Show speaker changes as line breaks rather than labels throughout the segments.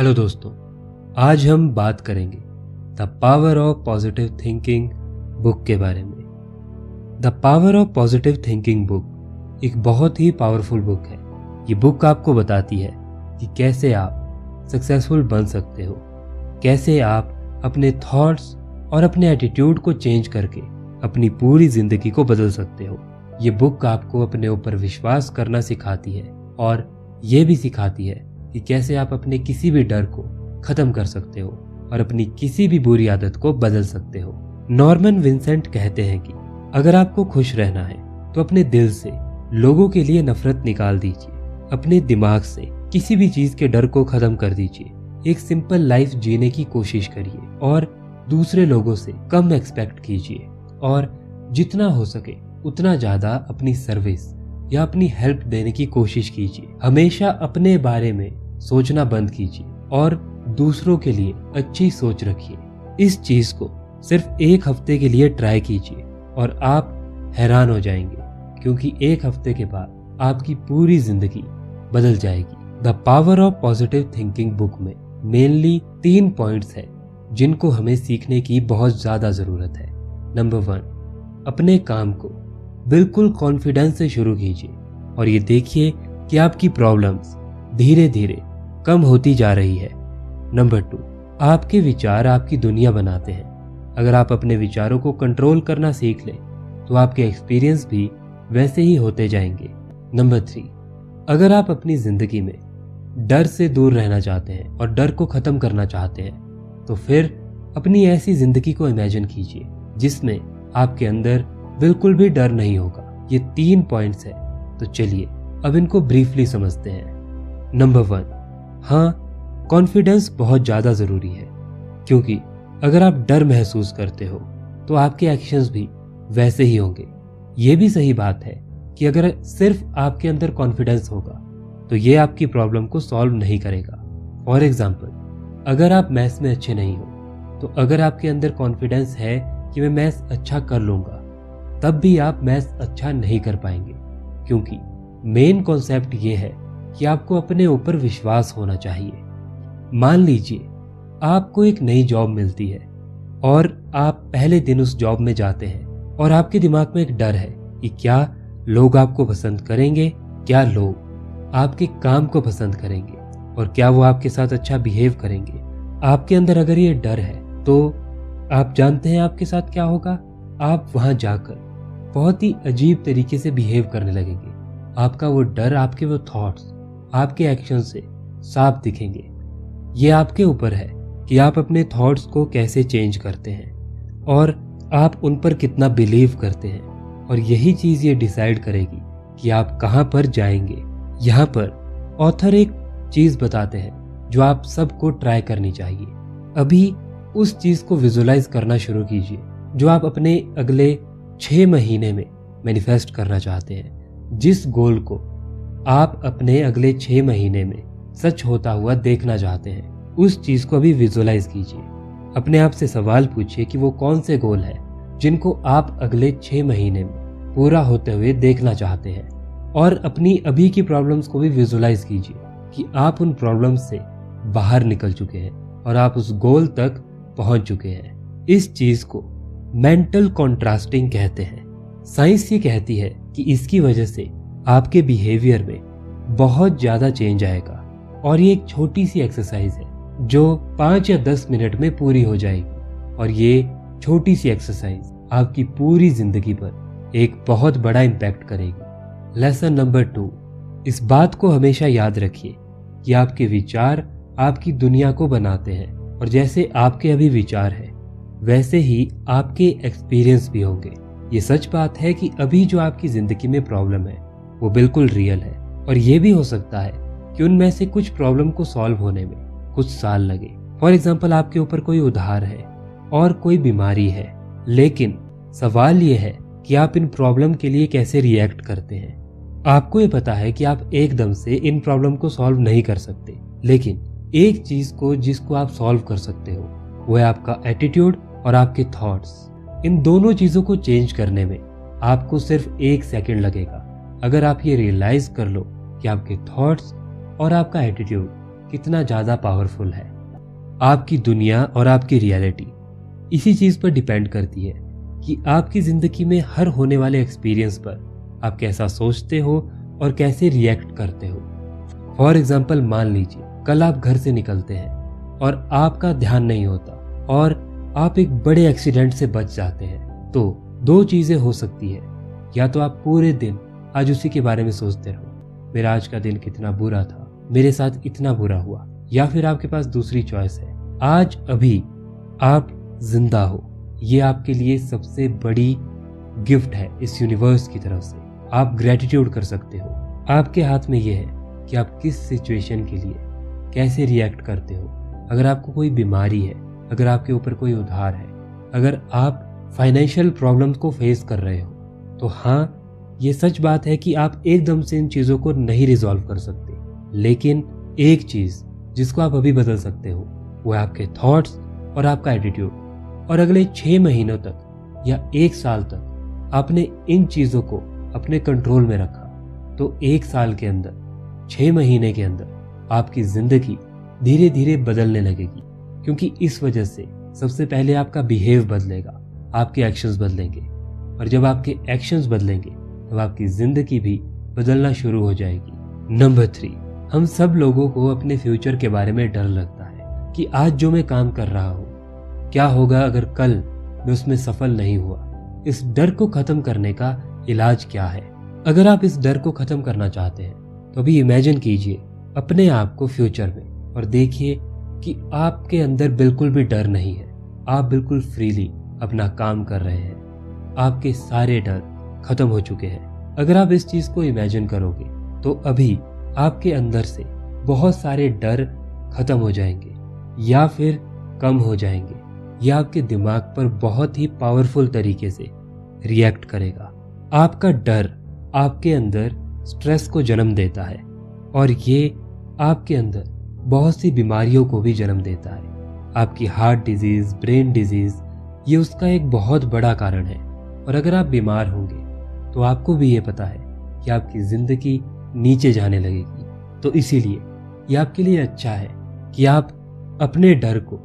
Hello दोस्तों, आज हम बात करेंगे the power of positive thinking book के बारे में। The power of positive thinking book एक बहुत ही पावरफुल बुक है। ये बुक आपको बताती है कि कैसे आप सक्सेसफुल बन सकते हो, कैसे आप अपने थॉट्स और अपने एटीट्यूड को चेंज करके अपनी पूरी जिंदगी को बदल सकते हो। ये बुक आपको अपने ऊपर विश्वास करना सिखाती है और ये भी सिखाती है कि कैसे आप अपने किसी भी डर को खत्म कर सकते हो और अपनी किसी भी बुरी आदत को बदल सकते हो। नॉर्मन विंसेंट कहते हैं कि अगर आपको खुश रहना है तो अपने दिल से लोगों के लिए नफरत निकाल दीजिए, अपने दिमाग से किसी भी चीज के डर को खत्म कर दीजिए, एक सिंपल लाइफ जीने की कोशिश करिए और दूसरे लोगों से कम एक्सपेक्ट कीजिए और जितना हो सके उतना ज्यादा अपनी सर्विस या अपनी हेल्प देने की कोशिश कीजिए। हमेशा अपने बारे में सोचना बंद कीजिए और दूसरों के लिए अच्छी सोच रखिए। इस चीज को सिर्फ एक हफ्ते के लिए ट्राई कीजिए और आप हैरान हो जाएंगे, क्योंकि एक हफ्ते के बाद आपकी पूरी जिंदगी बदल जाएगी। The power of positive thinking book में मेनली 3 पॉइंट्स है जिनको हमें सीखने की बहुत ज्यादा जरूरत है। नंबर 1, अपने काम को बिल्कुल कॉन्फिडेंस से शुरू कीजिए और ये देखिए कि आपकी प्रॉब्लम्स धीरे धीरे कम होती जा रही है। नंबर 2, आपके विचार आपकी दुनिया बनाते हैं। अगर आप अपने विचारों को कंट्रोल करना सीख लें तो आपके एक्सपीरियंस भी वैसे ही होते जाएंगे। नंबर 3, अगर आप अपनी जिंदगी में डर से दूर रहना चाहते हैं और डर को खत्म करना चाहते हैं तो फिर अपनी ऐसी जिंदगी को इमेजिन कीजिए जिसमें आपके अंदर बिल्कुल भी डर नहीं होगा। ये 3 पॉइंट्स है, तो चलिए अब इनको ब्रीफली समझते हैं। नंबर 1, हाँ, कॉन्फिडेंस बहुत ज्यादा जरूरी है, क्योंकि अगर आप डर महसूस करते हो तो आपके एक्शंस भी वैसे ही होंगे। ये भी सही बात है कि अगर सिर्फ आपके अंदर कॉन्फिडेंस होगा तो ये आपकी प्रॉब्लम को सॉल्व नहीं करेगा। फॉर एग्जाम्पल, अगर आप मैथ्स में अच्छे नहीं हो तो अगर आपके अंदर कॉन्फिडेंस है कि मैं मैथ्स अच्छा कर लूंगा, तब भी आप मैथ्स अच्छा नहीं कर पाएंगे, क्योंकि मेन कॉन्सेप्ट ये है कि आपको अपने ऊपर विश्वास होना चाहिए। मान लीजिए आपको एक नई जॉब मिलती है और आप पहले दिन उस जॉब में जाते हैं और आपके दिमाग में एक डर है कि क्या लोग आपको पसंद करेंगे, क्या लोग आपके काम को पसंद करेंगे और क्या वो आपके साथ अच्छा बिहेव करेंगे। आपके अंदर अगर ये डर है तो आप जानते हैं आपके साथ क्या होगा। आप वहां जाकर बहुत ही अजीब तरीके से बिहेव करने लगेंगे। आपका वो डर, आपके वो थॉट्स आपके एक्शन से साफ दिखेंगे। ये आपके ऊपर है कि आप अपने थॉट्स को कैसे चेंज करते हैं और आप उन पर कितना बिलीव करते हैं, और यही चीज ये डिसाइड करेगी कि आप कहां पर जाएंगे। यहाँ पर ऑथर एक चीज बताते हैं जो आप सबको ट्राई करनी चाहिए। अभी उस चीज को विजुलाइज करना शुरू कीजिए जो आप अपने अगले 6 महीने में मैनिफेस्ट करना चाहते हैं। जिस गोल को आप अपने अगले 6 महीने में सच होता हुआ देखना चाहते हैं, उस चीज को अभी विजुलाइज कीजिए। अपने आप से सवाल पूछिए कि वो कौन से गोल है जिनको आप अगले 6 महीने में पूरा होते हुए देखना चाहते हैं, और अपनी अभी की प्रॉब्लम्स को भी विजुलाइज कीजिए कि आप उन प्रॉब्लम्स से बाहर निकल चुके हैं और आप उस गोल तक पहुंच चुके हैं। इस चीज को मेंटल कॉन्ट्रास्टिंग कहते हैं। साइंस ये कहती है कि इसकी वजह से आपके बिहेवियर में बहुत ज्यादा चेंज आएगा, और ये एक छोटी सी एक्सरसाइज है जो 5 या 10 मिनट में पूरी हो जाएगी, और ये छोटी सी एक्सरसाइज आपकी पूरी जिंदगी पर एक बहुत बड़ा इम्पैक्ट करेगी। लेसन नंबर 2, इस बात को हमेशा याद रखिए कि आपके विचार आपकी दुनिया को बनाते हैं, और जैसे आपके अभी विचार है वैसे ही आपके एक्सपीरियंस भी होंगे। ये सच बात है कि अभी जो आपकी जिंदगी में प्रॉब्लम है वो बिल्कुल रियल है, और ये भी हो सकता है कि उनमें से कुछ प्रॉब्लम को सॉल्व होने में कुछ साल लगे। फॉर एग्जाम्पल, आपके ऊपर कोई उधार है और कोई बीमारी है, लेकिन सवाल ये है कि आप इन प्रॉब्लम के लिए कैसे रिएक्ट करते हैं। आपको ये पता है कि आप एकदम से इन प्रॉब्लम को सॉल्व नहीं कर सकते, लेकिन एक चीज को जिसको आप सॉल्व कर सकते हो वो है आपका एटीट्यूड और आपके थॉट्स। इन दोनों चीजों को चेंज करने में आपको सिर्फ 1 सेकंड लगेगा। अगर आप ये रियलाइज कर लो कि आपके थॉट्स और आपका एटीट्यूड कितना ज़्यादा पावरफुल है। आपकी दुनिया और आपकी रियलिटी इसी चीज़ पर डिपेंड करती है कि आपकी ज़िंदगी में हर होने वाले एक्सपीरियंस पर आप कैसा सोचते हो और कैसे रिएक्ट करते हो। फॉर एग्जाम्पल, मान लीजिए कल आप घर से निकलते हैं और आपका ध्यान नहीं होता और आप एक बड़े एक्सीडेंट से बच जाते हैं, तो दो चीज़ें हो सकती है। या तो आप पूरे दिन आज उसी के बारे में सोचते रहो, मेरा आज का दिन कितना बुरा था, मेरे साथ इतना बुरा हुआ। या फिर आपके पास दूसरी चॉइस है, आज अभी आप जिंदा हो, ये आपके लिए सबसे बड़ी गिफ्ट है इस यूनिवर्स की तरफ से। आप ग्रेटिट्यूड कर सकते हो। आपके हाथ में ये है कि आप किस सिचुएशन के लिए कैसे रिएक्ट करते हो। अगर आपको कोई बीमारी है, अगर आपके ऊपर कोई उधार है, अगर आप फाइनेंशियल प्रॉब्लम्स को फेस कर रहे हो, तो हाँ, ये सच बात है कि आप एकदम से इन चीज़ों को नहीं रिजॉल्व कर सकते। लेकिन एक चीज़ जिसको आप अभी बदल सकते हो वो है आपके थॉट्स और आपका एटीट्यूड। और अगले 6 महीनों तक या 1 साल तक आपने इन चीज़ों को अपने कंट्रोल में रखा, तो 1 साल के अंदर, 6 महीने के अंदर आपकी ज़िंदगी धीरे धीरे बदलने लगेगी। क्योंकि इस वजह से सबसे पहले आपका बिहेव बदलेगा, आपके एक्शंस बदलेंगे, और जब आपके एक्शंस बदलेंगे तब आपकी ज़िंदगी भी बदलना शुरू हो जाएगी। नंबर 3, हम सब लोगों को अपने फ्यूचर के बारे में डर लगता है कि आज जो मैं काम कर रहा हूँ, क्या होगा अगर कल मैं उसमें सफल नहीं हुआ। इस डर को खत्म करने का इलाज क्या है? अगर आप इस डर को खत्म करना चाहते हैं तो अभी इमेजिन कीजिए अपने आप को फ्यूचर में और देखिए कि आपके अंदर बिल्कुल भी डर नहीं है। आप बिल्कुल फ्रीली अपना काम कर रहे हैं, आपके सारे डर खत्म हो चुके हैं। अगर आप इस चीज को इमेजिन करोगे तो अभी आपके अंदर से बहुत सारे डर खत्म हो जाएंगे या फिर कम हो जाएंगे, या आपके दिमाग पर बहुत ही पावरफुल तरीके से रिएक्ट करेगा। आपका डर आपके अंदर स्ट्रेस को जन्म देता है और ये आपके अंदर बहुत सी बीमारियों को भी जन्म देता है। आपकी हार्ट डिजीज, ब्रेन डिजीज, ये उसका एक बहुत बड़ा कारण है। और अगर आप बीमार होंगे तो आपको भी ये पता है कि आपकी जिंदगी नीचे जाने लगेगी। तो इसीलिए ये आपके लिए अच्छा है कि आप अपने डर को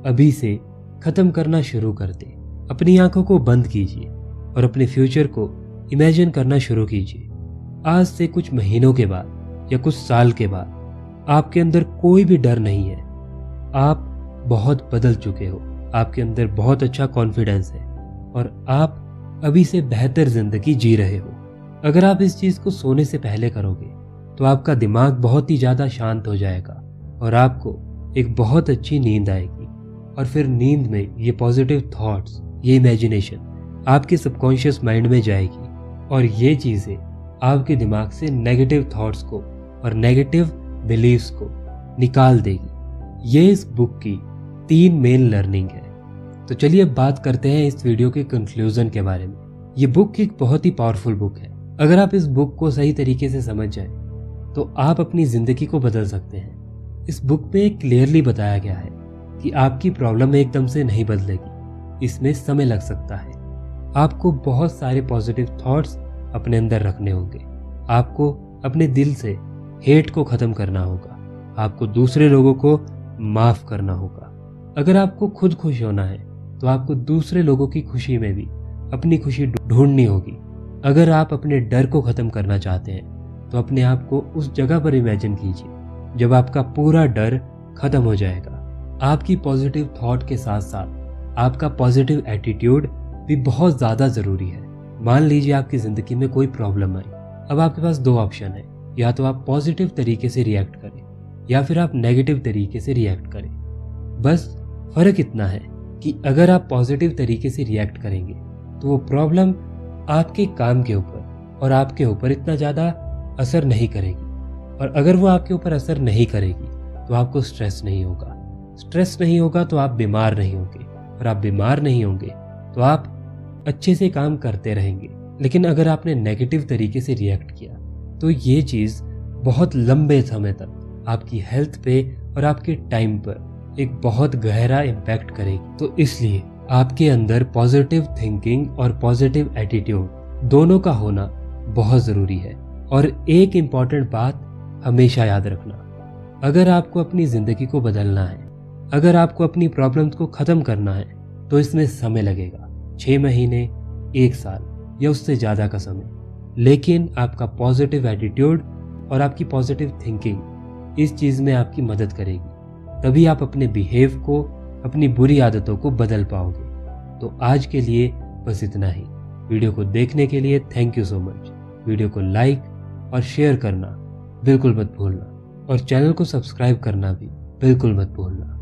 अभी से खत्म करना शुरू कर दें। अपनी आंखों को बंद कीजिए और अपने फ्यूचर को इमेजिन करना शुरू कीजिए। आज से कुछ महीनों के बाद या कुछ साल के बाद आपके अंदर कोई भी डर नहीं है। आप बहुत बदल चुके हो, आपके अंदर बहुत अच्छा कॉन्फिडेंस है और आप अभी से बेहतर जिंदगी जी रहे हो। अगर आप इस चीज को सोने से पहले करोगे तो आपका दिमाग बहुत ही ज्यादा शांत हो जाएगा और आपको एक बहुत अच्छी नींद आएगी। और फिर नींद में ये पॉजिटिव थॉट्स, ये इमेजिनेशन आपके सबकॉन्शियस माइंड में जाएगी और ये चीजें आपके दिमाग से नेगेटिव थॉट्स को और नेगेटिव बिलीव्स को निकाल देगी। ये इस बुक की 3 मेन लर्निंग है। तो चलिए अब बात करते हैं इस वीडियो के कंक्लूजन के बारे में। ये बुक एक बहुत ही पावरफुल बुक है। अगर आप इस बुक को सही तरीके से समझ जाए तो आप अपनी जिंदगी को बदल सकते हैं। इस बुक में क्लियरली बताया गया है कि आपकी प्रॉब्लम एकदम से नहीं बदलेगी, इसमें समय लग सकता है। आपको बहुत सारे पॉजिटिव थॉट्स अपने अंदर रखने होंगे। आपको अपने दिल से हेट को खत्म करना होगा। आपको दूसरे लोगों को माफ करना होगा। अगर आपको खुद खुश होना है तो आपको दूसरे लोगों की खुशी में भी अपनी खुशी ढूंढनी होगी। अगर आप अपने डर को खत्म करना चाहते हैं तो अपने आप को उस जगह पर इमेजिन कीजिए जब आपका पूरा डर खत्म हो जाएगा। आपकी पॉजिटिव थॉट के साथ साथ आपका पॉजिटिव एटीट्यूड भी बहुत ज़्यादा ज़रूरी है। मान लीजिए आपकी ज़िंदगी में कोई प्रॉब्लम आई, अब आपके पास 2 ऑप्शन है, या तो आप पॉजिटिव तरीके से रिएक्ट करें या फिर आप नेगेटिव तरीके से रिएक्ट करें। बस फ़र्क इतना है कि अगर आप पॉजिटिव तरीके से रिएक्ट करेंगे तो वो प्रॉब्लम आपके काम के ऊपर और आपके ऊपर इतना ज़्यादा असर नहीं करेगी, और अगर वो आपके ऊपर असर नहीं करेगी तो आपको स्ट्रेस नहीं होगा। स्ट्रेस नहीं होगा तो आप बीमार नहीं होंगे, और आप बीमार नहीं होंगे तो आप अच्छे से काम करते रहेंगे। लेकिन अगर आपने नेगेटिव तरीके से रिएक्ट किया तो ये चीज़ बहुत लंबे समय तक आपकी हेल्थ पे और आपके टाइम पर एक बहुत गहरा इम्पैक्ट करेगी। तो इसलिए आपके अंदर पॉजिटिव थिंकिंग और पॉजिटिव एटीट्यूड दोनों का होना बहुत ज़रूरी है। और एक इम्पॉर्टेंट बात हमेशा याद रखना, अगर आपको अपनी जिंदगी को बदलना है, अगर आपको अपनी प्रॉब्लम्स को खत्म करना है, तो इसमें समय लगेगा, 6 महीने, 1 साल या उससे ज़्यादा का समय। लेकिन आपका पॉजिटिव एटीट्यूड और आपकी पॉजिटिव थिंकिंग इस चीज़ में आपकी मदद करेगी। तभी आप अपने बिहेव को, अपनी बुरी आदतों को बदल पाओगे। तो आज के लिए बस इतना ही। वीडियो को देखने के लिए thank you so much. Video को लाइक और शेयर करना बिल्कुल मत भूलना और चैनल को सब्सक्राइब करना भी बिल्कुल मत भूलना।